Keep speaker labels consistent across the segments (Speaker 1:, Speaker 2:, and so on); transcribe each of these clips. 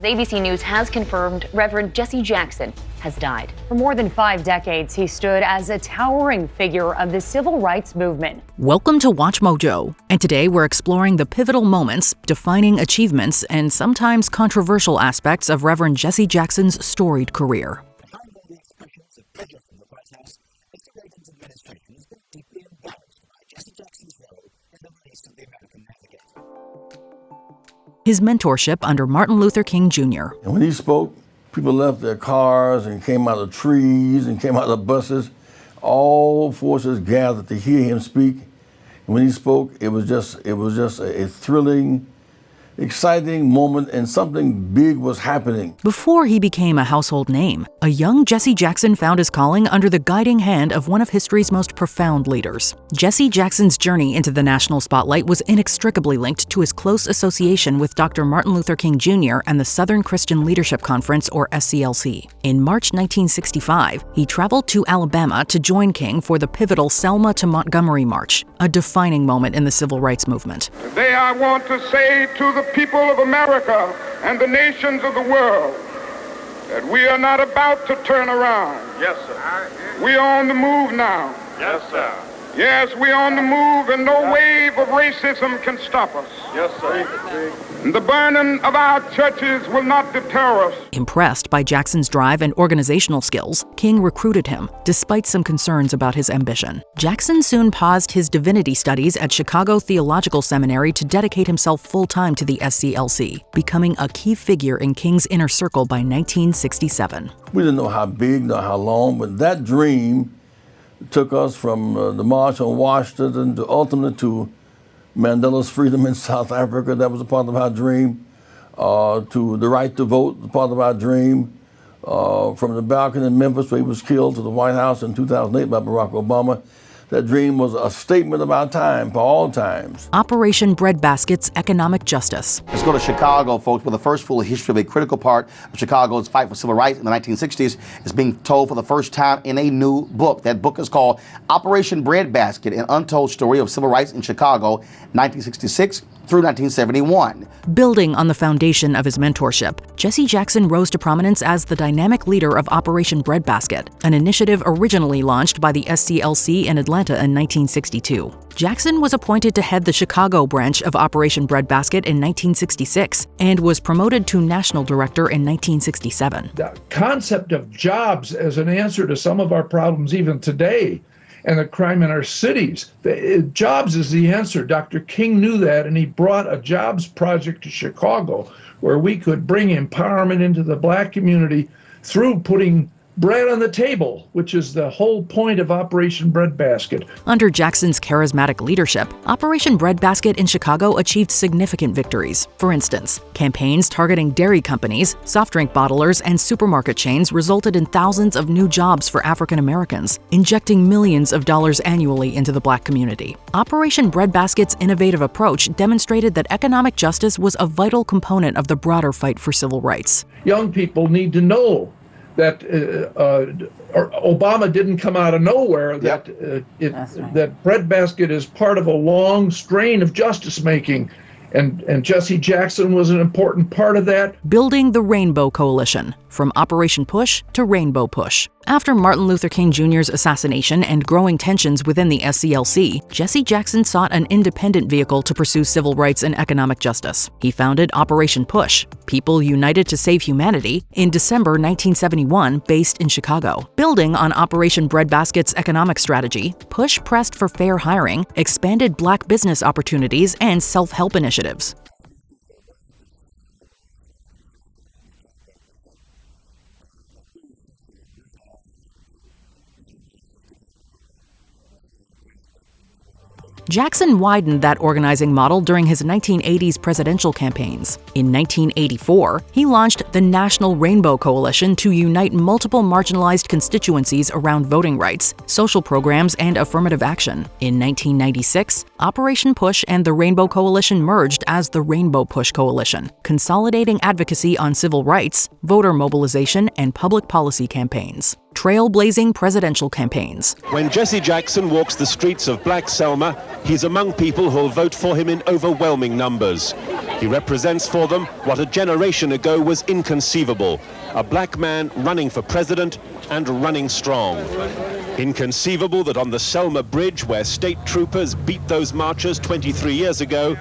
Speaker 1: ABC News has confirmed Reverend Jesse Jackson has died.
Speaker 2: For more than 5 decades, he stood as a towering figure of the civil rights movement.
Speaker 3: Welcome to WatchMojo, and today we're exploring the pivotal moments, defining achievements, and sometimes controversial aspects of Reverend Jesse Jackson's storied career. His mentorship under Martin Luther King Jr.
Speaker 4: And when he spoke, people left their cars and came out of trees and came out of buses. All forces gathered to hear him speak. And when he spoke, it was just a thrilling, exciting moment, and something big was happening.
Speaker 3: Before he became a household name, a young Jesse Jackson found his calling under the guiding hand of one of history's most profound leaders. Jesse Jackson's journey into the national spotlight was inextricably linked to his close association with Dr. Martin Luther King Jr. and the Southern Christian Leadership Conference, or SCLC. In March 1965, he traveled to Alabama to join King for the pivotal Selma to Montgomery March, a defining moment in the civil rights movement.
Speaker 5: Today I want to say to the people of America and the nations of the world that we are not about to turn around. Yes, sir. We are on the move now. Yes, sir. Yes, we are on the move, and no wave of racism can stop us. Yes, sir. And the burning of our churches will not deter us.
Speaker 3: Impressed by Jackson's drive and organizational skills, King recruited him, despite some concerns about his ambition. Jackson soon paused his divinity studies at Chicago Theological Seminary to dedicate himself full-time to the SCLC, becoming a key figure in King's inner circle by 1967.
Speaker 4: We didn't know how big nor how long, but that dream took us from the March on Washington to ultimately to Mandela's freedom in South Africa. That was a part of our dream. To the right to vote, part of our dream. From the balcony in Memphis, where he was killed, to the White House in 2008 by Barack Obama. That dream was a statement of our time, for all times.
Speaker 3: Operation Breadbasket's economic justice.
Speaker 6: Let's go to Chicago, folks, where the first full history of a critical part of Chicago's fight for civil rights in the 1960s is being told for the first time in a new book. That book is called Operation Breadbasket, an untold story of civil rights in Chicago, 1966 through 1971.
Speaker 3: Building on the foundation of his mentorship, Jesse Jackson rose to prominence as the dynamic leader of Operation Breadbasket, an initiative originally launched by the SCLC in Atlanta in 1962. Jackson was appointed to head the Chicago branch of Operation Breadbasket in 1966 and was promoted to national director in 1967.
Speaker 7: The concept of jobs as an answer to some of our problems even today, and the crime in our cities. Jobs is the answer. Dr. King knew that, and he brought a jobs project to Chicago where we could bring empowerment into the Black community through putting bread on the table, which is the whole point of Operation Breadbasket.
Speaker 3: Under Jackson's charismatic leadership, Operation Breadbasket in Chicago achieved significant victories. For instance, campaigns targeting dairy companies, soft drink bottlers, and supermarket chains resulted in thousands of new jobs for African Americans, injecting millions of dollars annually into the Black community. Operation Breadbasket's innovative approach demonstrated that economic justice was a vital component of the broader fight for civil rights.
Speaker 7: Young people need to know that Obama didn't come out of nowhere, that that Breadbasket is part of a long strain of justice making. And Jesse Jackson was an important part of that.
Speaker 3: Building the Rainbow Coalition, from Operation Push to Rainbow Push. After Martin Luther King Jr.'s assassination and growing tensions within the SCLC, Jesse Jackson sought an independent vehicle to pursue civil rights and economic justice. He founded Operation Push, People United to Save Humanity, in December 1971, based in Chicago. Building on Operation Breadbasket's economic strategy, Push pressed for fair hiring, expanded Black business opportunities, and self-help initiatives. Jackson widened that organizing model during his 1980s presidential campaigns. In 1984, he launched the National Rainbow Coalition to unite multiple marginalized constituencies around voting rights, social programs, and affirmative action. In 1996, Operation Push and the Rainbow Coalition merged as the Rainbow Push Coalition, consolidating advocacy on civil rights, voter mobilization, and public policy campaigns. trailblazing presidential campaigns.
Speaker 8: When Jesse Jackson walks the streets of Black Selma, he's among people who'll vote for him in overwhelming numbers. He represents for them what a generation ago was inconceivable: a black man running for president and running strong. Inconceivable that on the Selma Bridge, where state troopers beat those marchers 23 years ago,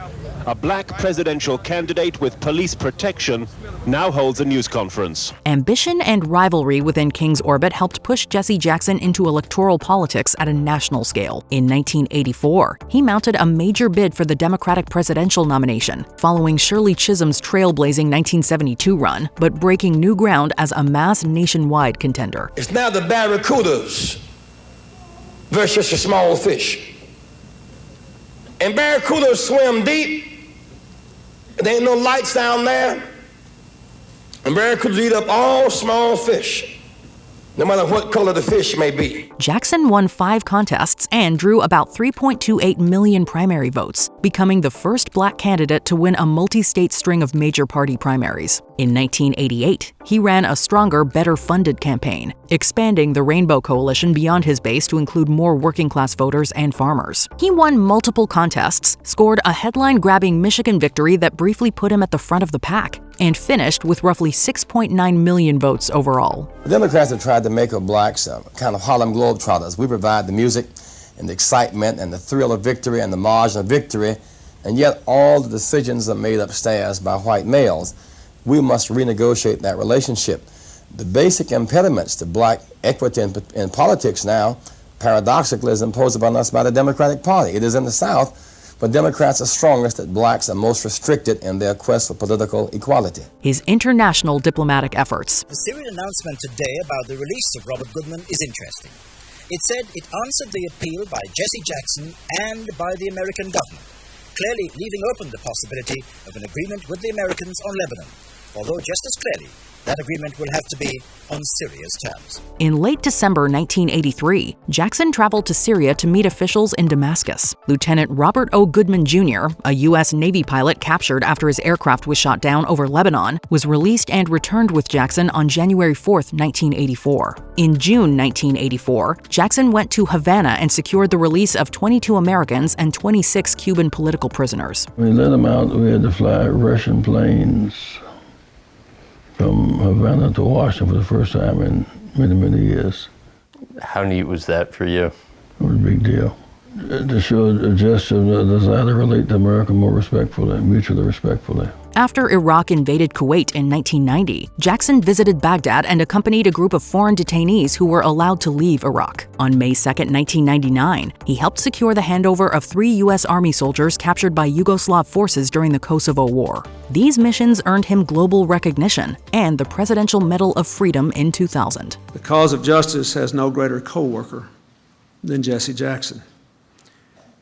Speaker 8: a black presidential candidate with police protection now holds a news conference.
Speaker 3: Ambition and rivalry within King's orbit helped push Jesse Jackson into electoral politics at a national scale. In 1984, he mounted a major bid for the Democratic presidential nomination, following Shirley Chisholm's trailblazing 1972 run, but breaking new ground as a mass nationwide contender.
Speaker 9: It's now the barracudas versus the small fish. And barracudas swim deep. There ain't no lights down there. And barracudas eat up all small fish, no matter what color the fish may be.
Speaker 3: Jackson won 5 contests and drew about 3.28 million primary votes, becoming the first black candidate to win a multi-state string of major party primaries. In 1988, he ran a stronger, better-funded campaign, expanding the Rainbow Coalition beyond his base to include more working-class voters and farmers. He won multiple contests, scored a headline-grabbing Michigan victory that briefly put him at the front of the pack, and finished with roughly 6.9 million votes overall.
Speaker 9: The Democrats have tried to make of blacks kind of Harlem Globetrotters. We provide the music and the excitement and the thrill of victory and the margin of victory, and yet all the decisions are made upstairs by white males. We must renegotiate that relationship. The basic impediments to black equity in politics now, paradoxically, is imposed upon us by the Democratic Party. It is in the South, but Democrats are strongest that blacks are most restricted in their quest for political equality.
Speaker 3: His international diplomatic efforts.
Speaker 10: The Syrian announcement today about the release of Robert Goodman is interesting. It said it answered the appeal by Jesse Jackson and by the American government, clearly leaving open the possibility of an agreement with the Americans on Lebanon, although just as clearly, that agreement will have to be on Syria's terms.
Speaker 3: In late December 1983, Jackson traveled to Syria to meet officials in Damascus. Lieutenant Robert O. Goodman Jr., a U.S. Navy pilot captured after his aircraft was shot down over Lebanon, was released and returned with Jackson on January 4, 1984. In June 1984, Jackson went to Havana and secured the release of 22 Americans and 26 Cuban political prisoners.
Speaker 4: We let them out. We had to fly Russian planes from Havana to Washington for the first time in many, many years.
Speaker 11: How neat was that for you?
Speaker 4: It was a big deal. To show a gesture of the desire to relate to America more respectfully, mutually respectfully.
Speaker 3: After Iraq invaded Kuwait in 1990, Jackson visited Baghdad and accompanied a group of foreign detainees who were allowed to leave Iraq. On May 2, 1999, he helped secure the handover of 3 U.S. Army soldiers captured by Yugoslav forces during the Kosovo War. These missions earned him global recognition and the Presidential Medal of Freedom in 2000.
Speaker 12: The cause of justice has no greater co-worker than Jesse Jackson.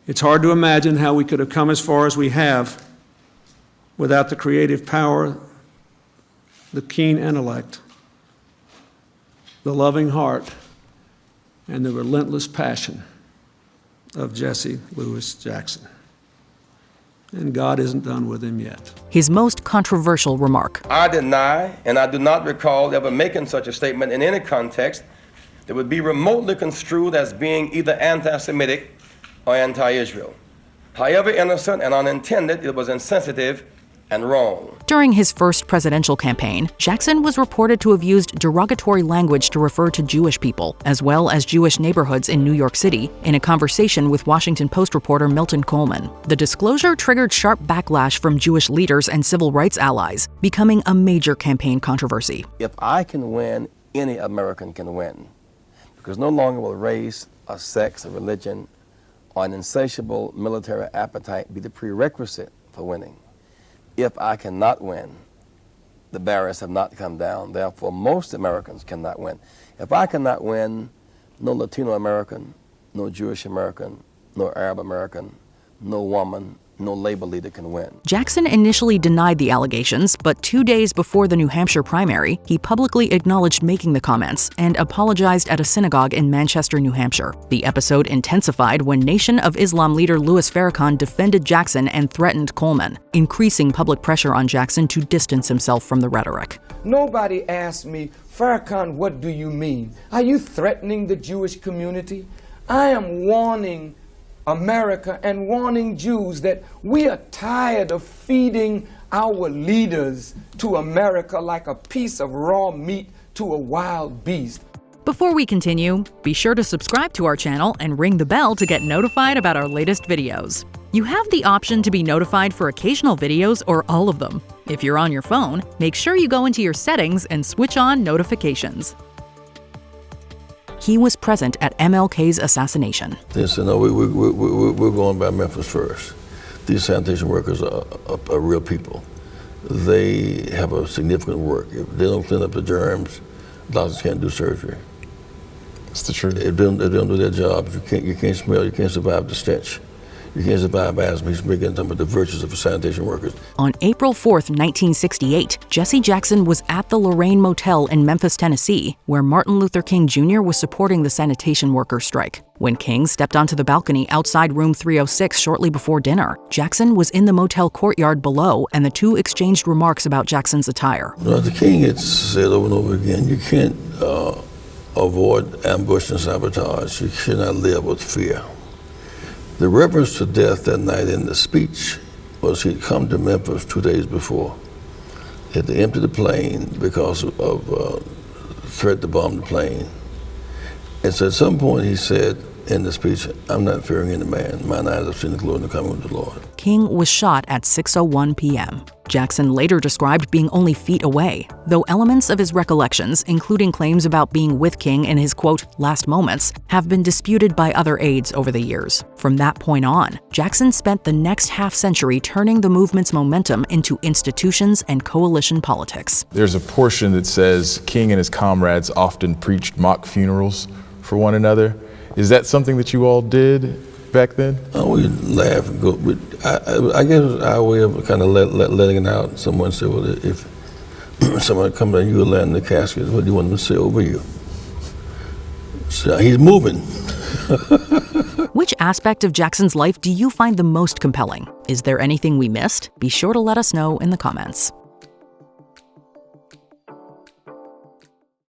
Speaker 12: It's hard to imagine how we could have come as far as we have without the creative power, the keen intellect, the loving heart, and the relentless passion of Jesse Louis Jackson. And God isn't done with him yet.
Speaker 3: His most controversial remark.
Speaker 9: I deny, and I do not recall ever making such a statement in any context that would be remotely construed as being either anti-Semitic or anti-Israel. However innocent and unintended, it was insensitive and wrong.
Speaker 3: During his first presidential campaign, Jackson was reported to have used derogatory language to refer to Jewish people, as well as Jewish neighborhoods in New York City, in a conversation with Washington Post reporter Milton Coleman. The disclosure triggered sharp backlash from Jewish leaders and civil rights allies, becoming a major campaign controversy.
Speaker 9: If I can win, any American can win, because no longer will race or sex or religion or an insatiable military appetite be the prerequisite for winning. If I cannot win, the barriers have not come down. Therefore, most Americans cannot win. If I cannot win, no Latino American, no Jewish American, no Arab American, no woman, no labor leader can win.
Speaker 3: Jackson initially denied the allegations, but 2 days before the New Hampshire primary, he publicly acknowledged making the comments and apologized at a synagogue in Manchester, New Hampshire. The episode intensified when Nation of Islam leader Louis Farrakhan defended Jackson and threatened Coleman, increasing public pressure on Jackson to distance himself from the rhetoric.
Speaker 13: nobody asked me, Farrakhan, what do you mean? Are you threatening the Jewish community? I am warning America and warning Jews that we are tired of feeding our leaders to America like a piece of raw meat to a wild beast.
Speaker 3: Before we continue, be sure to subscribe to our channel and ring the bell to get notified about our latest videos. You have the option to be notified for occasional videos or all of them. If you're on your phone, make sure you go into your settings and switch on notifications. He was present at MLK's assassination.
Speaker 4: They said, no, we're going by Memphis first. These sanitation workers are real people. They have a significant work. If they don't clean up the germs, doctors can't do surgery.
Speaker 14: That's the truth.
Speaker 4: If they don't do their jobs, you can't smell, you can't survive the stench. You can't survive asthma. He's making some of the virtues of sanitation workers.
Speaker 3: On April 4th, 1968, Jesse Jackson was at the Lorraine Motel in Memphis, Tennessee, where Martin Luther King Jr. was supporting the sanitation worker strike. When King stepped onto the balcony outside room 306 shortly before dinner, Jackson was in the motel courtyard below, and the two exchanged remarks about Jackson's attire.
Speaker 4: The King had said over and over again, you can't avoid ambush and sabotage. You cannot live with fear. The reference to death that night in the speech was he'd come to Memphis 2 days before. He had to empty the plane because of threat to bomb the plane. And so at some point he said in the speech, I'm not fearing any man. Mine eyes have seen the glory and the coming of the Lord.
Speaker 3: King was shot at 6:01 p.m. Jackson later described being only feet away, though elements of his recollections, including claims about being with King in his, quote, last moments, have been disputed by other aides over the years. From that point on, Jackson spent the next half-century turning the movement's momentum into institutions and coalition politics.
Speaker 14: There's a portion that says King and his comrades often preached mock funerals for one another. Is that something that you all did back then?
Speaker 4: Oh, we laugh and go. I guess it was our way of kind of letting it out. Someone said, well, if someone comes and you land in the casket, what do you want them to say over you? So he's moving.
Speaker 3: Which aspect of Jackson's life do you find the most compelling? Is there anything we missed? Be sure to let us know in the comments.